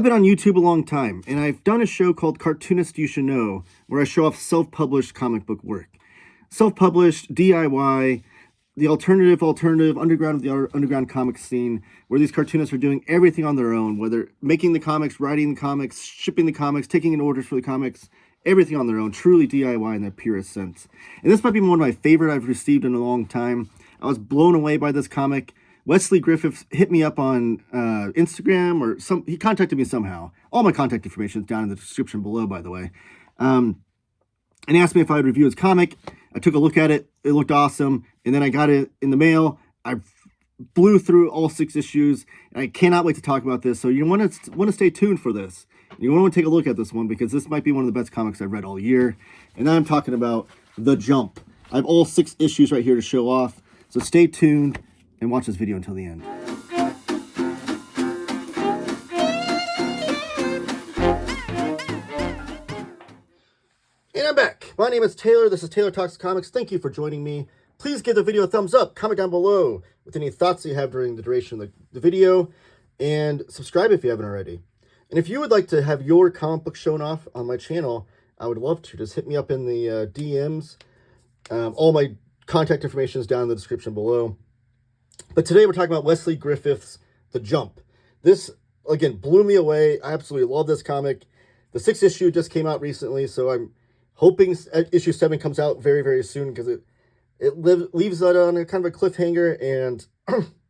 I've been on YouTube a long time, and I've done a show called Cartoonist You Should Know, where I show off self-published comic book work. Self-published, DIY, the alternative, underground of the underground comic scene, where these cartoonists are doing everything on their own, whether making the comics, writing the comics, shipping the comics, taking in orders for the comics, everything on their own, truly DIY in the purest sense. And this might be one of my favorite I've received in a long time. I was blown away by this comic. Wesley Griffith hit me up on Instagram, or he contacted me somehow. All my contact information is down in the description below, by the way. And he asked me if I would review his comic. I took a look at it. It looked awesome. And then I got it in the mail. I blew through all 6 issues. And I cannot wait to talk about this. So you want to stay tuned for this. You want to take a look at this one, because this might be one of the best comics I've read all year. And I'm talking about The Jump. I have all 6 issues right here to show off. So stay tuned and watch this video until the end. And I'm back. My name is Taylor. This is Taylor Talks Comics. Thank you for joining me. Please give the video a thumbs up. Comment down below with any thoughts you have during the duration of the video. And subscribe if you haven't already. And if you would like to have your comic book shown off on my channel, I would love to. Just hit me up in the DMs. All my contact information is down in the description below. But today we're talking about Wesley Griffith's The Jump. This, again, blew me away. I absolutely love this comic. The 6th issue just came out recently, so I'm hoping issue 7 comes out very, very soon, because it leaves that on a kind of a cliffhanger, and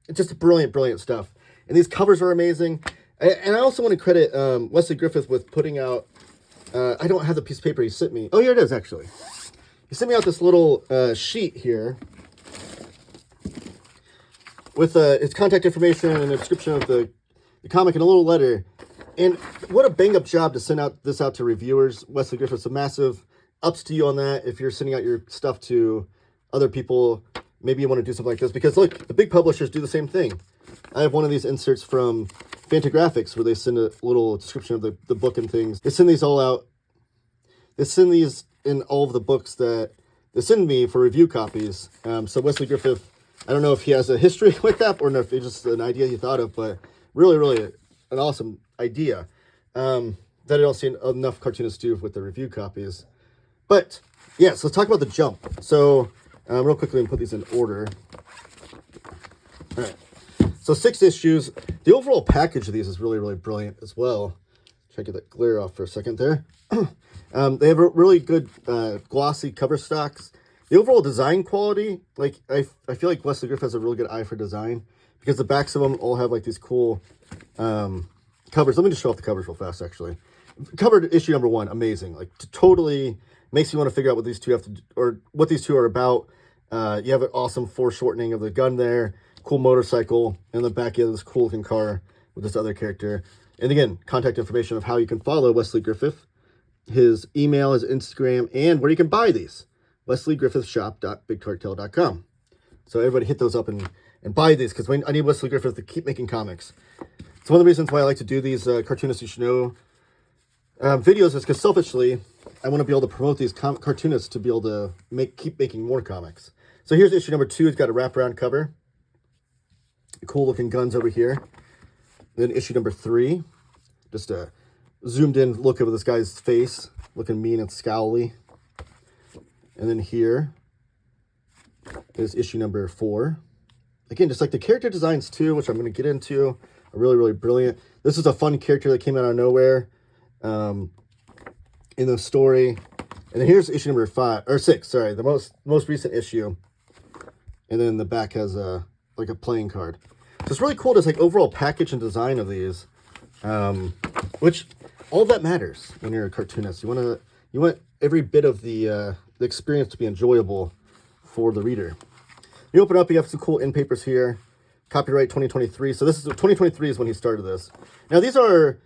it's just brilliant, brilliant stuff. And these covers are amazing. And I also want to credit Wesley Griffith with putting out, I don't have the piece of paper he sent me. Oh, here it is, actually. He sent me out this little sheet here with his contact information and a description of the comic and a little letter. And what a bang-up job to send this out to reviewers. Wesley Griffith's a massive ups to you on that. If you're sending out your stuff to other people, maybe you want to do something like this. Because, look, the big publishers do the same thing. I have one of these inserts from Fantagraphics where they send a little description of the book and things. They send these all out. They send these in all of the books that they send me for review copies. So Wesley Griffith, I don't know if he has a history with that, or if it's just an idea he thought of, but really, really an awesome idea that I don't see enough cartoonists do with the review copies. But, yeah, so let's talk about The Jump. So, real quickly, I'm going to put these in order. All right. So 6 issues. The overall package of these is really, really brilliant as well. Try to get that glare off for a second there. They have a really good glossy cover stocks. The overall design quality, like I feel like Wesley Griffith has a really good eye for design, because the backs of them all have like these cool covers. Let me just show off the covers real fast, actually. Covered issue number 1, amazing. Like, totally makes you want to figure out what these two have to do, or what these two are about. You have an awesome foreshortening of the gun there, cool motorcycle, and in the back you have this cool looking car with this other character. And again, contact information of how you can follow Wesley Griffith, his email, his Instagram, and where you can buy these. WesleyGriffithShop.BigCartel.com. So everybody hit those up and buy these, because I need Wesley Griffith to keep making comics. It's one of the reasons why I like to do these Cartoonists You Should Know videos, is because selfishly, I want to be able to promote these cartoonists to be able to keep making more comics. So here's issue number 2. It's got a wraparound cover. Cool looking guns over here. Then issue number 3. Just a zoomed in look of this guy's face, looking mean and scowly. And then here is issue number 4. Again, just like the character designs too, which I'm going to get into, are really, really brilliant. This is a fun character that came out of nowhere in the story. And then here's issue number 6, sorry, the most recent issue. And then the back has like a playing card. So it's really cool, just like overall package and design of these, which all that matters when you're a cartoonist. You want every bit of the experience to be enjoyable for the reader. You open up, you have some cool end papers here. Copyright 2023. So this is 2023 is when he started this. Now these are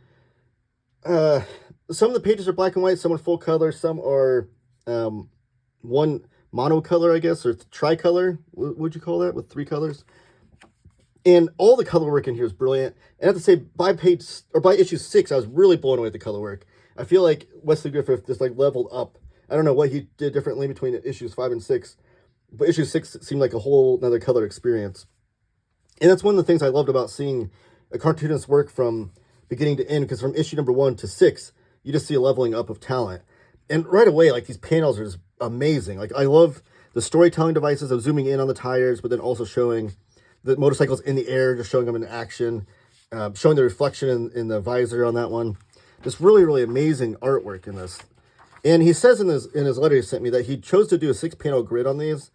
some of the pages are black and white, some are full color, some are one monocolor, I guess, or tricolor. What would you call that, with 3 colors? And all the color work in here is brilliant. And I have to say, by issue 6, I was really blown away with the color work. I feel like Wesley Griffith just like leveled up. I don't know what he did differently between issues 5 and 6, but issue 6 seemed like a whole another color experience. And that's one of the things I loved about seeing a cartoonist work from beginning to end, because from issue number 1 to 6, you just see a leveling up of talent. And right away, like, these panels are just amazing. Like, I love the storytelling devices of zooming in on the tires, but then also showing the motorcycles in the air, just showing them in action, showing the reflection in the visor on that one. Just really, really amazing artwork in this. And he says in his letter he sent me that he chose to do a 6-panel grid on these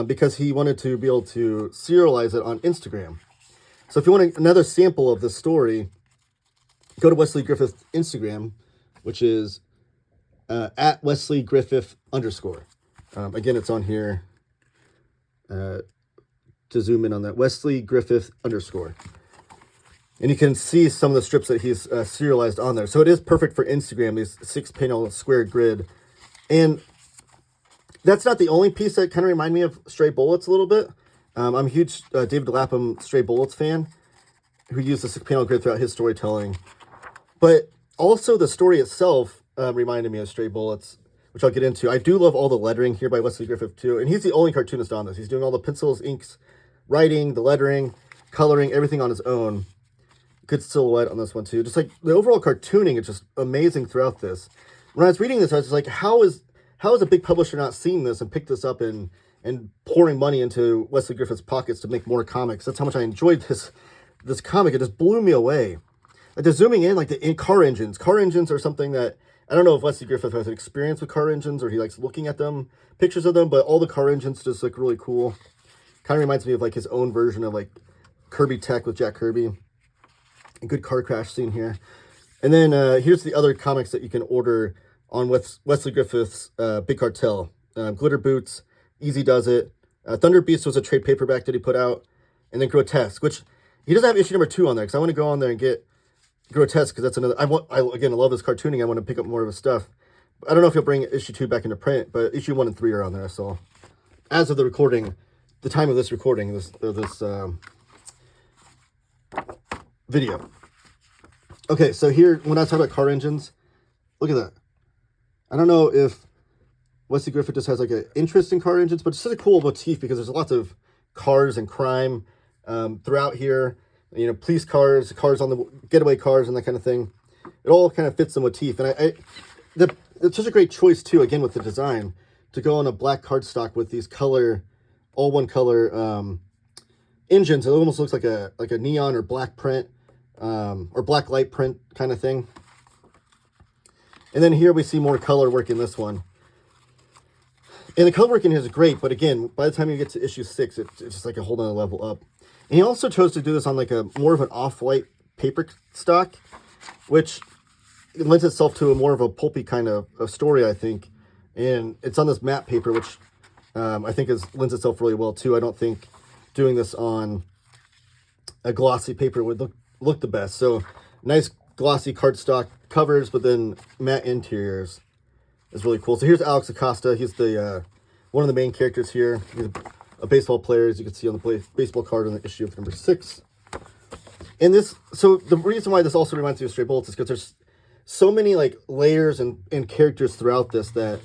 because he wanted to be able to serialize it on Instagram. So if you want another sample of the story, go to Wesley Griffith's Instagram, which is at Wesley Griffith _. Again, it's on here to zoom in on that. Wesley Griffith _. And you can see some of the strips that he's serialized on there. So it is perfect for Instagram, these 6-panel square grid. And that's not the only piece that kind of remind me of Stray Bullets a little bit. I'm a huge David Lapham Stray Bullets fan who used the 6-panel grid throughout his storytelling. But also the story itself reminded me of Stray Bullets, which I'll get into. I do love all the lettering here by Wesley Griffith too. And he's the only cartoonist on this. He's doing all the pencils, inks, writing, the lettering, coloring, everything on his own. Good silhouette on this one too. Just like the overall cartooning, it's just amazing throughout this. When I was reading this, I was just like, how is a big publisher not seeing this and picked this up and pouring money into Wesley Griffith's pockets to make more comics? That's how much I enjoyed this comic. It just blew me away. Like, the zooming in, like the car engines. Car engines are something that, I don't know if Wesley Griffith has an experience with car engines or he likes looking at them, pictures of them, but all the car engines just look really cool. Kind of reminds me of like his own version of like Kirby Tech with Jack Kirby. A good car crash scene here. And then here's the other comics that you can order on Wesley Griffith's Big Cartel. Glitter Boots, Easy Does It. Thunder Beast was a trade paperback that he put out. And then Grotesque, which he doesn't have issue number 2 on there, because I want to go on there and get Grotesque, because that's another... I love his cartooning. I want to pick up more of his stuff. I don't know if he'll bring issue 2 back into print, but issue 1 and 3 are on there. So as of the recording, the time of this recording, this video. Okay, so here, when I was talking about car engines, look at that. I don't know if Wesley Griffith just has like an interest in car engines, but it's such a cool motif because there's lots of cars and crime throughout here. You know, police cars, cars on the getaway cars and that kind of thing. It all kind of fits the motif. And it's such a great choice too, again, with the design, to go on a black cardstock with these all one color engines. It almost looks like a neon or black print. Or black light print kind of thing. And then here we see more color work in this one. And the color work in here is great, but again, by the time you get to issue 6, it's just like a whole nother level up. And he also chose to do this on like a more of an off-white paper stock, which lends itself to a more of a pulpy kind of story, I think. And it's on this matte paper, which I think lends itself really well too. I don't think doing this on a glossy paper would look the best. So nice glossy cardstock covers, but then matte interiors is really cool. So here's Alex Acosta. He's the one of the main characters here. He's a baseball player, as you can see on the baseball card on the issue of number 6. And so the reason why this also reminds me of Stray Bullets is because there's so many like layers and characters throughout this, that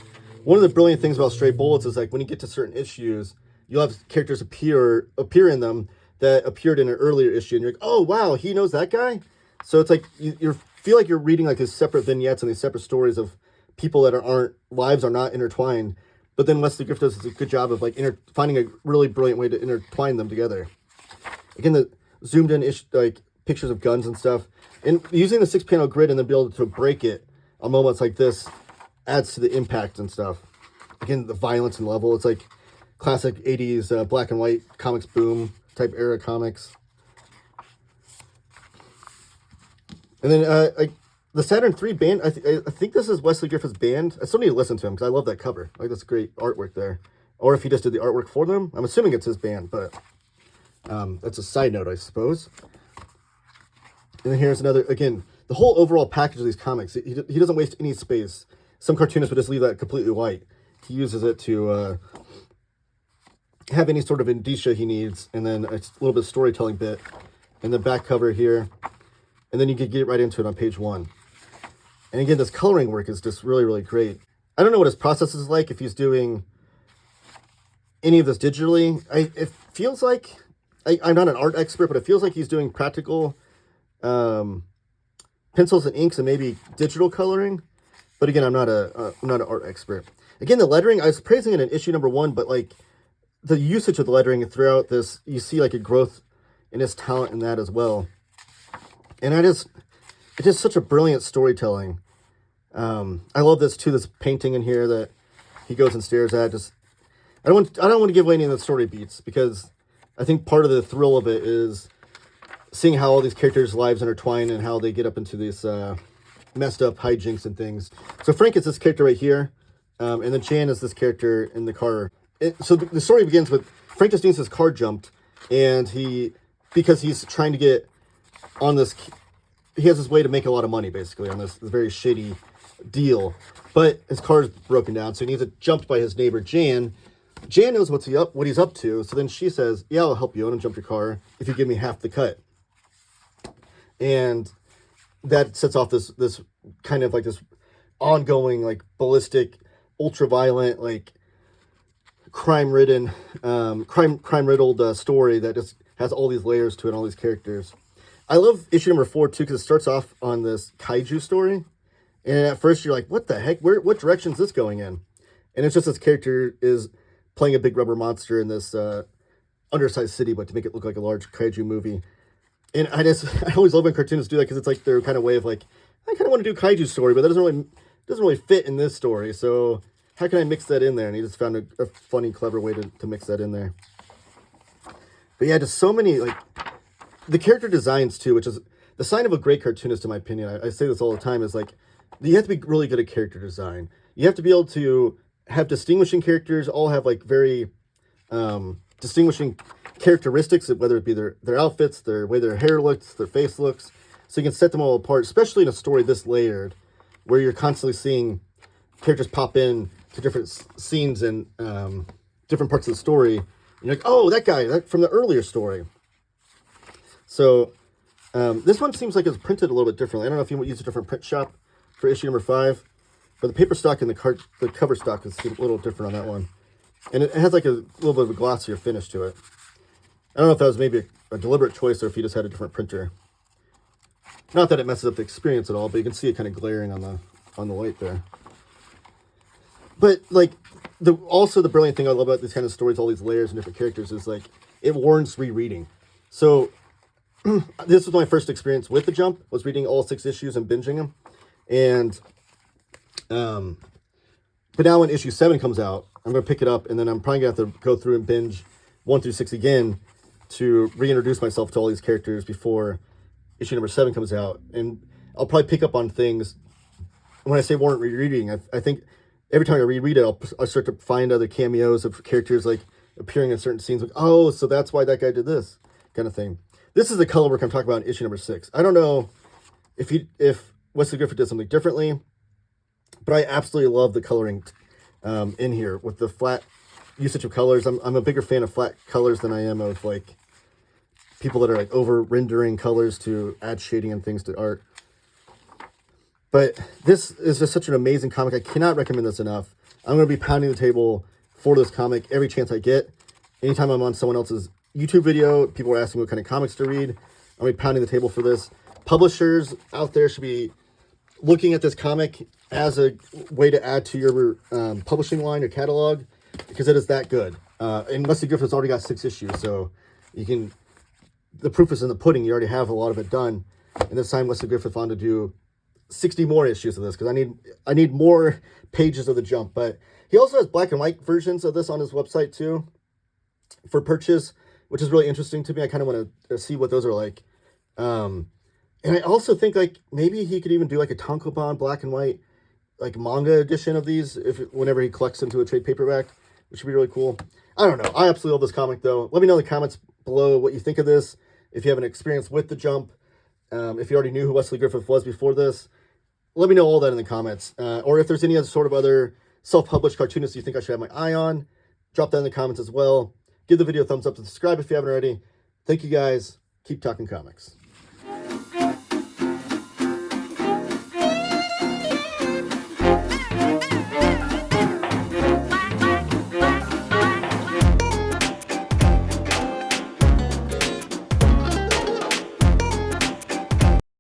one of the brilliant things about Stray Bullets is like when you get to certain issues, you'll have characters appear in them that appeared in an earlier issue, and you're like, oh wow, he knows that guy. So it's like you feel like you're reading like these separate vignettes and these separate stories of people that lives are not intertwined. But then Wesley Griffith does a good job of like finding a really brilliant way to intertwine them together. Again, the zoomed in like pictures of guns and stuff, and using the 6-panel grid and then be able to break it on moments like this adds to the impact and stuff. Again, the violence and level, it's like classic 80s black and white comics boom type era comics. And then like the Saturn III band, I think this is Wesley Griffith's band. I still need to listen to him because I love that cover. Like, that's great artwork there. Or if he just did the artwork for them. I'm assuming it's his band, but that's a side note, I suppose. And then here's another, again, the whole overall package of these comics. He doesn't waste any space. Some cartoonists would just leave that completely white. He uses it to have any sort of indicia he needs, and then a little bit of storytelling bit, and the back cover here, and then you can get right into it on page 1. And again, this coloring work is just really, really great. I don't know what his process is like, if he's doing any of this digitally. It feels like, I'm not an art expert, but it feels like he's doing practical pencils and inks and maybe digital coloring. But again, I'm not an art expert. Again, the lettering, I was praising it in issue number 1, but like the usage of the lettering throughout this, you see like a growth in his talent in that as well. And it's just such a brilliant storytelling. I love this too, this painting in here that he goes and stares at. Just I don't want to give away any of the story beats, because I think part of the thrill of it is seeing how all these characters' lives intertwine and how they get up into these messed up hijinks and things. So Frank is this character right here, and then Jan is this character in the car. So the story begins with Frank just needs his car jumped, and because he's trying to get on this, he has this way to make a lot of money basically on this very shady deal, but his car is broken down, so he needs it jumped by his neighbor Jan. Jan knows what he's up to, so then she says, yeah, I'll help you out and jump your car if you give me half the cut. And that sets off this kind of like this ongoing, like ballistic, ultra-violent, like crime-riddled story that just has all these layers to it, all these characters. I love issue number 4 too, because it starts off on this kaiju story, and at first you're like, what the heck? What direction is this going in? And it's just this character is playing a big rubber monster in this undersized city, but to make it look like a large kaiju movie. And I always love when cartoonists do that, because it's like their kind of way of like, I kind of want to do a kaiju story, but that doesn't really fit in this story. So how can I mix that in there? And he just found a funny, clever way to mix that in there. But yeah, just so many, like, the character designs too, which is the sign of a great cartoonist, in my opinion. I say this all the time, is like, you have to be really good at character design. You have to be able to have distinguishing characters, all have like very distinguishing characteristics, whether it be their outfits, their way their hair looks, their face looks, so you can set them all apart, especially in a story this layered, where you're constantly seeing characters pop in to different scenes and different parts of the story. And you're like, oh, that guy from the earlier story. So this one seems like it's printed a little bit differently. I don't know if you use a different print shop for issue number 5, but the paper stock and the cover stock is a little different on that one. And it has like a little bit of a glossier finish to it. I don't know if that was maybe a deliberate choice or if you just had a different printer. Not that it messes up the experience at all, but you can see it kind of glaring on the light there. But like also the brilliant thing I love about these kind of stories, all these layers and different characters, is like it warrants rereading. So this was my first experience with the Jump, was reading all 6 issues and binging them. And but now when issue 7 comes out, I'm going to pick it up, and then I'm probably going to have to go through and binge 1 through 6 again to reintroduce myself to all these characters before issue number 7 comes out. And I'll probably pick up on things. When I say warrant rereading, I think every time I reread it, I'll start to find other cameos of characters like appearing in certain scenes. Like, oh, so that's why that guy did this kind of thing. This is the color work I'm talking about in issue number 6. I don't know if Wesley Griffith did something differently, but I absolutely love the coloring in here with the flat usage of colors. I'm a bigger fan of flat colors than I am of like people that are like over rendering colors to add shading and things to art. But this is just such an amazing comic. I cannot recommend this enough. I'm going to be pounding the table for this comic every chance I get. Anytime I'm on someone else's YouTube video, people are asking what kind of comics to read, I'm going to be pounding the table for this. Publishers out there should be looking at this comic as a way to add to your publishing line or catalog, because it is that good. And Wesley Griffith's already got 6 issues, so the proof is in the pudding. You already have a lot of it done. And this time Wesley Griffith wanted to do 60 more issues of this, because I need more pages of the Jump. But he also has black and white versions of this on his website too for purchase, which is really interesting to me. I kind of want to see what those are like. And I also think like maybe he could even do like a tankobon black and white like manga edition of these whenever he collects into a trade paperback, which would be really cool. I don't know. I absolutely love this comic though. Let me know in the comments below what you think of this. If you have an experience with the Jump, if you already knew who Wesley Griffith was before this, let me know all that in the comments. Or if there's any other self-published cartoonists you think I should have my eye on, drop that in the comments as well. Give the video a thumbs up, subscribe if you haven't already. Thank you guys. Keep talking comics.